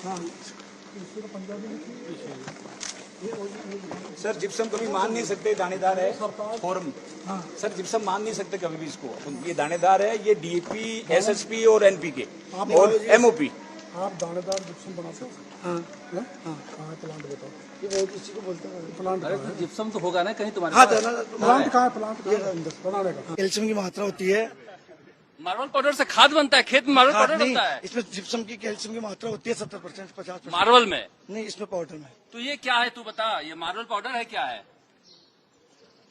हाँ, इसको तो पंजाबी लिखी। सर जिप्सम कभी मान नहीं सकते, दानेदार है फॉर्म। सर जिप्सम मान नहीं सकते कभी भी इसको, ये दानेदार है, ये डीएपी, एसएसपी और एनपीके और एमओपी। आप दानेदार जिप्सम बनाते हो? हाँ। कहाँ है प्लांट बताओ? ये बहुत किसी को बोलते हैं प्लांट। अरे जिप्सम तो होगा ना कहीं तुम्हारे हाँ, पास? प्लांट कहाँ है? प्लांट बनाने का कैल्शियम की मात्रा होती है। मार्बल पाउडर से खाद बनता है, खेत में मार्बल पाउडर बनता है। इसमें जिप्सम की कैल्शियम की मात्रा होती है 70%, 50%। मार्बल में नहीं, इसमें पाउडर में। तो ये क्या है तू बता, ये मार्बल पाउडर है क्या है?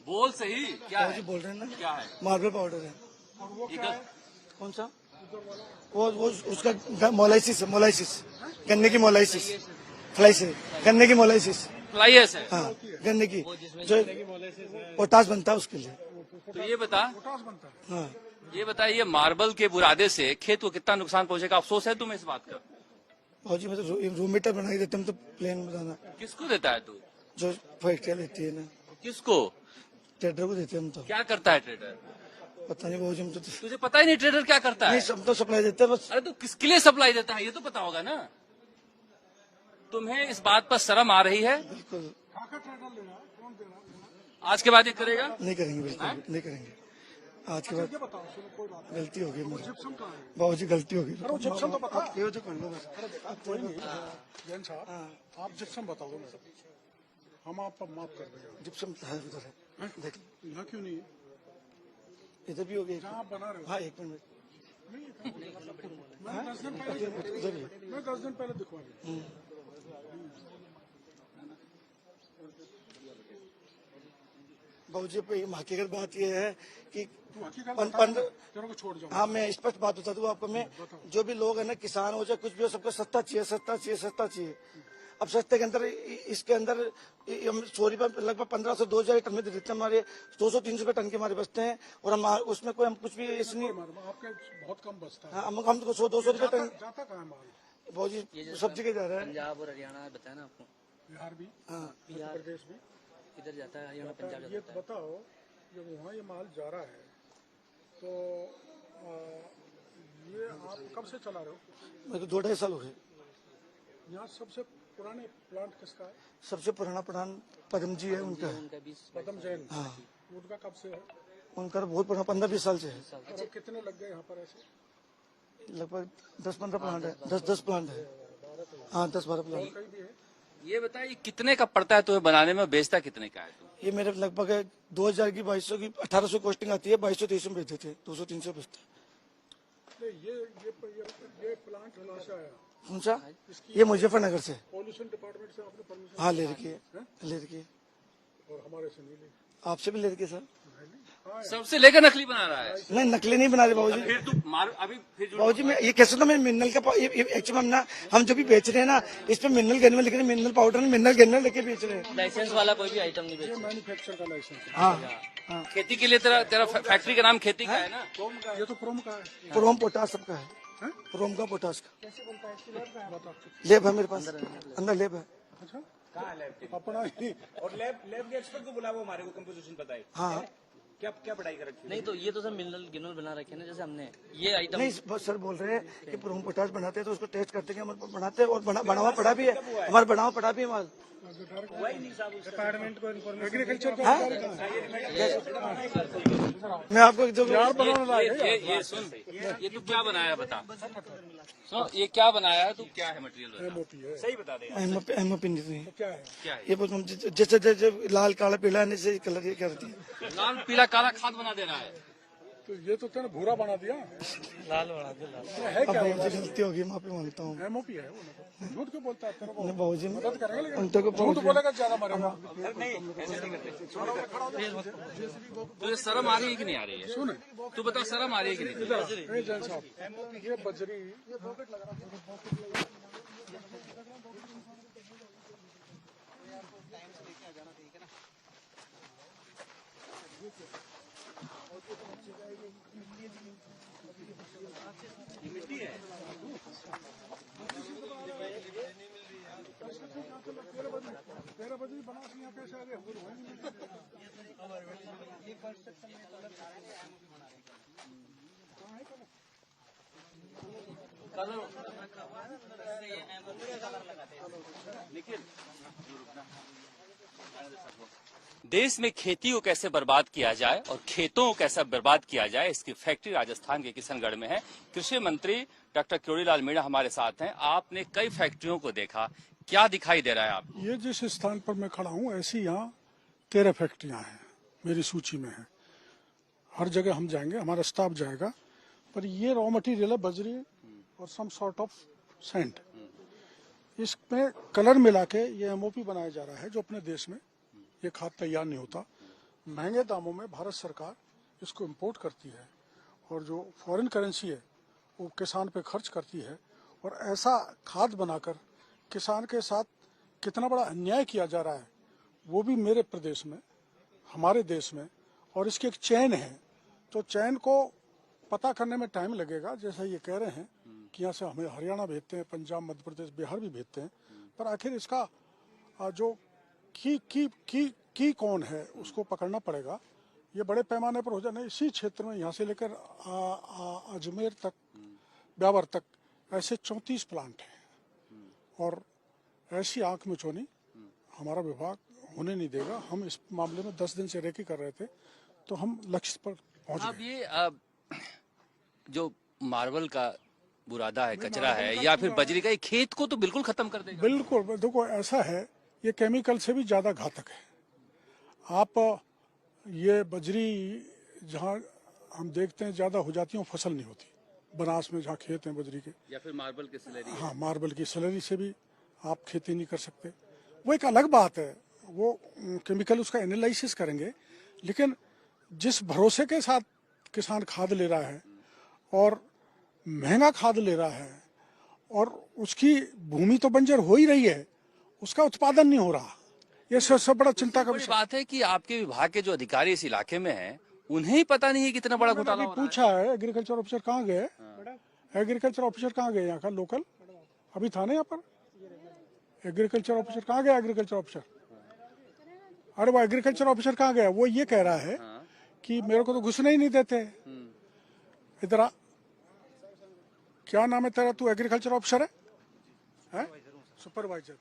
बोल सही, क्या है? बोल रहे हैं ना, क्या है? मार्बल पाउडर है। कौन सा? वो उसका मोलाइसिस है, मोलाइसिस, गन्ने की मोलाइसिस, फ्लाई से गन्ने की मोलाइसिस। फ्लाइस है। हाँ, गन्ने की जो पोटास बनता है उसके लिए। तो ये बता, हाँ, ये बता, ये मार्बल के बुरादे से खेत को कितना नुकसान पहुंचेगा? अफसोस है तुम्हें इस बात का? भाजी मैं तो रूम मीटर बना के देते हम तो प्लेन बताना। किसको देता है तू? जो फैक्ट्रिया लेती है ना, किसको? ट्रेडर को देते हैं हम तो। क्या करता है ट्रेडर? पता नहीं भाजी, हम तो तुझे पता ही नहीं ट्रेडर क्या करता है? नहीं, सब तो सप्लाई देते हैं बस। अरे तू किसके लिए सप्लाई देता है ये तो पता होगा ना। तुम्हें इस बात पर शर्म आ रही है? बिल्कुल आज के बाद ये करेगा? नहीं करेंगे, बिल्कुल नहीं करेंगे। आज के बाद गलती होगी मुझे, बाबू जी गलती होगी। ये तो कर लो बस। जैन साहब, आप जिप्सम बता दो, हम आपको माफ कर देंगे। जिप्सम है उधर है, देख यहाँ क्यों नहीं है? इधर भी हो गया। जहाँ आप बना रहे हो। हाँ, एक मिनट। मैं 10 दिन पहले दिखवा दिया। बाबू जी हकीकत बात यह है कि तेरे को छोड़ जाऊँ। हाँ, मैं स्पष्ट बात बता दूँ आपको। मैं जो भी लोग है ना, किसान हो चाहे कुछ भी हो, सबको सस्ता चाहिए, सस्ता चाहिए, सस्ता चाहिए। अब सस्ते के अंदर, इसके अंदर हम चोरी पर लगभग 1500 से 2000 टन में दे देते हैं। हमारे 200-300 रुपए टन के हमारे बचते हैं, और हम उसमें कोई हम कुछ भी इसलिए आपके बहुत कम बचता है। हाँ, हम तो 100-200 रुपए टन। जाता कहाँ है माल? बहुत जी सब जगह जा रहा है। पंजाब और हरियाणा बताया ना आपको। बिहार भी, हाँ, मध्य प्रदेश भी। इधर जाता है हरियाणा, पंजाब ये जाता है। बताओ, जब वहाँ ये माल जा रहा है तो ये आप कब से चला रहे हो? मेरे को 2-2.5 साल हो गए। यहाँ सबसे पुराने प्लांट किसका है? सबसे पुराना प्लान पदम जी है, उनका है। उनका 20 पदम जैन। हाँ, उनका कब से है? उनका तो बहुत पुराना 15-20 साल से है। और अब कितने लग गए यहाँ पर ऐसे? लगभग 10-15 प्लांट है, 10 प्लांट है। हाँ, 10-12 प्लांट। कहीं भी है? ये बताइए कितने का पड़ता है तुम्हें बनाने में, बेचता कितने का है तू? ये मेरे लगभग 2000 की, 2200 की, 1800 कॉस्टिंग आती है, 2200-2300 में बेच देते हैं, 200-300 बेचते हैं। नहीं, ये प्लांट कहाँ से आया? कौन सा? ये मुजफ्फरनगर से। पॉल्यूशन डिपार्टमेंट से आपने परमिशन? हाँ, ले रखी है, ले रखी है। और हमारे से नहीं ली। आपसे भी ले रखी है सर। सबसे लेकर नकली बना रहा है। नहीं, नकली नहीं बना रहे बाबूजी। फिर तू मार अभी फिर जो बाबूजी मैं ये कैसे ना, मैं मिनरल का एक्चुअली हम ना, हम जो भी बेच रहे हैं ना, इस पे मिनरल गन में लिख रहे हैं, मिनरल पाउडर में मिनरल गन में लेके बेच रहे हैं। लाइसेंस वाला कोई भी आइटम नहीं बेचता। मैन्युफैक्चर का लाइसेंस है। हाँ, खेती के लिए तेरा फैक्ट्री का नाम खेती का है ना? ये तो प्रोम का है। प्रोम पोटास सबका है, प्रोम का पोटास का बताओ। लेब है मेरे पास, अंदर लेब है। अच्छा, कहाँ है लैब? अपना ही। और लैब के एक्सपर्ट को बुलाओ, हमारे को कंपोजिशन बताए। हाँ, क्या क्या पढ़ाई कर रखी है? नहीं तो ये तो सर मिनरल गिनल बना रखे हैं ना, जैसे हमने ये आइटम। नहीं सर बोल रहे हैं कि प्रोम पोटास बनाते हैं तो उसको टेस्ट करते हैं कि हम बनाते हैं, और बना हुआ पड़ा भी है, हमारा बना हुआ पड़ा भी है माल। डिपार्टमेंट को एग्रीकल्चर मैं आपको जो ये सुन, ये तू क्या बनाया बता। सुन, ये क्या बनाया है तू, क्या है मटेरियल? एमओपी है। सही बता दे। एमओपी नहीं, क्या है? क्या है? ये बहुत जैसे जैसे लाल काला पीला है, जैसे कलर ये करती है। लाल पीला काला खाद बना दे रहा है। तो ये तो तेने भूरा बना दिया। लाल बना दे, लाल। ये है अब क्या? मुझे गलती होगी, माफी मांगता हूँ। एमओपी है वो ना। झूठ क्यों बोलता है? तेरे को बाबू जी मदद करेंगे, लेकिन उनके को झूठ बोलेगा ज्यादा मरेगा। तुझे शर्म आ रही है कि नहीं आ रही है? सुन, तू बता, शर्म आ रही है कि नहीं? जैन साहब, ये बजरी तेरा बजरी बना के यहाँ कैसे आ गया? कलर देश में खेती को कैसे बर्बाद किया जाए और खेतों को कैसे बर्बाद किया जाए, इसकी फैक्ट्री राजस्थान के किशनगढ़ में है। कृषि मंत्री डॉक्टर किरोड़ीलाल मीणा हमारे साथ हैं। आपने कई फैक्ट्रियों को देखा, क्या दिखाई दे रहा है आपको? ये जिस स्थान पर मैं खड़ा हूँ ऐसी यहाँ 13 फैक्ट्रियां हैं मेरी सूची में है। हर जगह हम जाएंगे, हमारा स्टाफ जाएगा, पर ये रॉ मटेरियल है बजरी और सम सॉर्ट ऑफ सैंड। इसमें कलर मिला के ये एमओपी बनाया जा रहा है जो अपने देश में ये खाद तैयार नहीं होता। महंगे दामों में भारत सरकार इसको इंपोर्ट करती है और जो फॉरेन करेंसी है वो किसान पे खर्च करती है, और ऐसा खाद बनाकर किसान के साथ कितना बड़ा अन्याय किया जा रहा है वो भी मेरे प्रदेश में, हमारे देश में। और इसकी एक चैन है, तो चैन को पता करने में टाइम लगेगा। जैसा ये कह रहे हैं कि यहाँ से हमें हरियाणा भेजते हैं, पंजाब, मध्य प्रदेश, बिहार भी भेजते हैं, पर आखिर इसका जो की कौन है उसको पकड़ना पड़ेगा। ये बड़े पैमाने पर हो जाए। इसी क्षेत्र में यहाँ से लेकर अजमेर तक, ब्यावर तक ऐसे 34 प्लांट हैं, और ऐसी आंख में चोनी हमारा विभाग होने नहीं देगा। हम इस मामले में 10 दिन से रेकी कर रहे थे, तो हम लक्ष्य पर पहुंच अब गए। ये जो मार्बल का बुरादा है, कचरा है, या फिर बजरी का, ये खेत को तो बिल्कुल खत्म कर देगा। बिल्कुल, देखो ऐसा है, ये केमिकल से भी ज्यादा घातक है। आप ये बजरी जहाँ हम देखते हैं ज्यादा हो जाती है, फसल नहीं होती। बनास में जहाँ खेत हैं बजरी के, या फिर मार्बल की स्लरी। हाँ, मार्बल की स्लरी से भी आप खेती नहीं कर सकते। वो एक अलग बात है, वो केमिकल उसका एनालिसिस करेंगे, लेकिन जिस भरोसे के साथ किसान खाद ले रहा है और महंगा खाद ले रहा है, और उसकी भूमि तो बंजर हो ही रही है, उसका उत्पादन नहीं हो रहा, ये सबसे बड़ा चिंता का बड़ी विषय। बात है कि आपके विभाग के जो अधिकारी इस इलाके में हैं, उन्हें ही पता नहीं है कितना बड़ा घोटाला अभी हो रहा है। पूछा है, एग्रीकल्चर ऑफिसर कहाँ गए? एग्रीकल्चर ऑफिसर कहाँ गए यहाँ का लोकल? अभी था ना यहाँ पर एग्रीकल्चर ऑफिसर? कहाँ गया एग्रीकल्चर ऑफिसर? अरे वो एग्रीकल्चर ऑफिसर कहाँ गया? वो ये कह रहा है कि मेरे को तो घुसने ही नहीं देते। इधर आ, क्या नाम है तेरा? तू एग्रीकल्चर ऑफिसर है? सुपरवाइजर।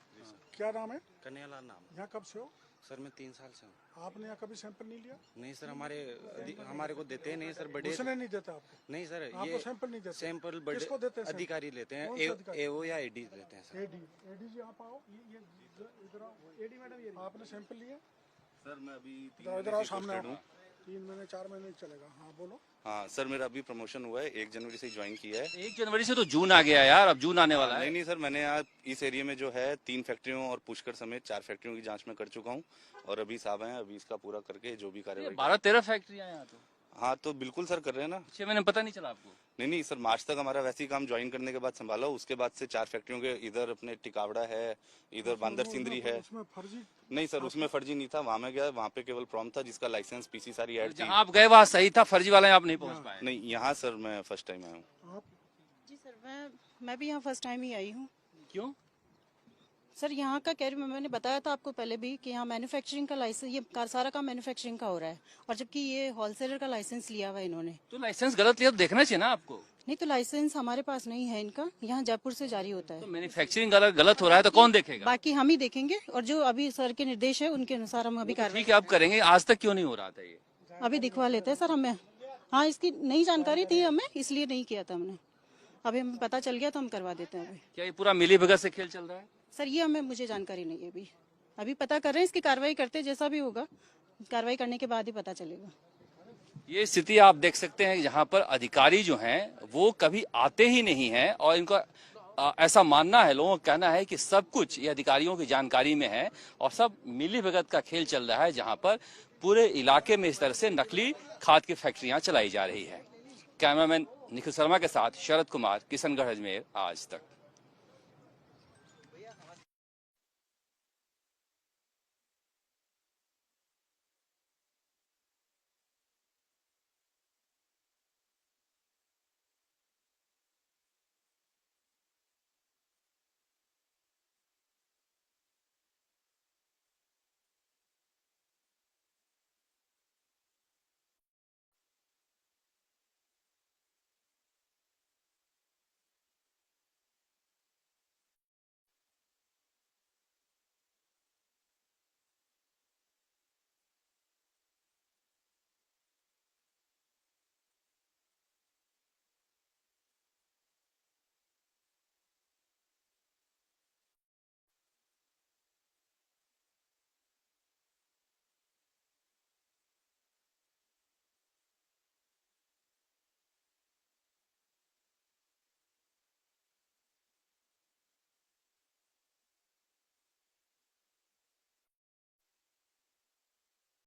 क्या नाम है? कन्हैयालाल नाम। यहाँ कब से हो? सर मैं 3 साल से हूँ। आपने यहाँ कभी सैंपल नहीं लिया? नहीं सर, हमारे को देते हैं नहीं सर, बड़े घुसने नहीं देता आपको? नहीं सर, आपको ये सैंपल नहीं देते? सैंपल किसको देते बड़े हैं? अधिकारी लेते हैं, कौन से अधिकारी? एओ या एडी लेते हैं सर। एडी जी आप आओ, ये इधर आओ। एडी मैडम, ये आपने सैंपल लिया? सर मैं अभी इधर आओ, सामने आओ। 3 महीने 4 महीने चलेगा। हाँ बोलो। हाँ सर, मेरा अभी प्रमोशन हुआ है, 1 जनवरी से ज्वाइन किया है। 1 जनवरी से तो जून आ गया यार, अब जून आने वाला है। नहीं सर, मैंने आज इस एरिया में जो है 3 फैक्ट्रियों और पुष्कर समेत 4 फैक्ट्रियों की जांच में कर चुका हूँ, और अभी साहब हैं, अभी इसका पूरा करके जो भी कार्यवाही। 12-13 फैक्ट्रियां हैं यहाँ तो। हाँ तो बिल्कुल सर कर रहे हैं ना। 6 महीने पता नहीं चला आपको? नहीं सर, मार्च तक हमारा वैसे ही काम ज्वाइन करने के बाद संभाला, उसके बाद से 4 फैक्ट्रियों के, इधर अपने टिकावड़ा है, इधर बांदर सिंदरी है। उसमें फर्जी? नहीं सर, उसमें फर्जी नहीं था। वहाँ में गया, वहाँ पे केवल प्रॉम था जिसका लाइसेंस पीसी सारी ऐड थी। जहाँ आप गए वहाँ सही था, फर्जी वाले आप नहीं पहुँच पाए। नहीं, यहाँ सर मैं फर्स्ट टाइम आया हूँ। जी सर, मैं भी यहाँ फर्स्ट टाइम ही आई हूँ। क्यों? सर यहाँ का मैंने बताया था आपको पहले भी कि यहाँ मैन्युफैक्चरिंग का लाइसेंस, ये सारा काम मैन्युफैक्चरिंग का हो रहा है, और जबकि ये होलसेलर का लाइसेंस लिया हुआ है इन्होंने। तो लाइसेंस गलत लिया तो देखना चाहिए ना आपको। नहीं तो लाइसेंस हमारे पास नहीं है इनका, यहाँ जयपुर से जारी होता तो है। मैन्युफैक्चरिंग गलत हो रहा है तो कौन देखेगा? बाकी हम ही देखेंगे, और जो अभी सर के निर्देश है उनके अनुसार हम अभी कार्रवाई ठीक है, अब करेंगे। आज तक क्यों नहीं हो रहा था ये? अभी दिखवा लेते हैं सर हमें। हाँ, इसकी नई जानकारी थी हमें, इसलिए नहीं किया था हमने। अभी हमें पता चल गया तो हम करवा देते हैं। अभी क्या ये पूरा मिली भगत से खेल चल रहा है? सर ये मुझे जानकारी नहीं है। अभी पता कर रहे हैं, इसकी कार्रवाई करते हैं, जैसा भी होगा कार्रवाई करने के बाद ही पता चलेगा। ये स्थिति आप देख सकते हैं जहां पर अधिकारी जो हैं वो कभी आते ही नहीं हैं, और इनका ऐसा मानना है, लोगों का कहना है कि सब कुछ ये अधिकारियों की जानकारी में है, और सब मिली भगत का खेल चल रहा है, जहां पर पूरे इलाके में इस तरह से नकली खाद की फैक्ट्रियां चलाई जा रही है। कैमरामैन निखिल शर्मा के साथ शरद कुमार, किशनगढ़, अजमेर, आज तक।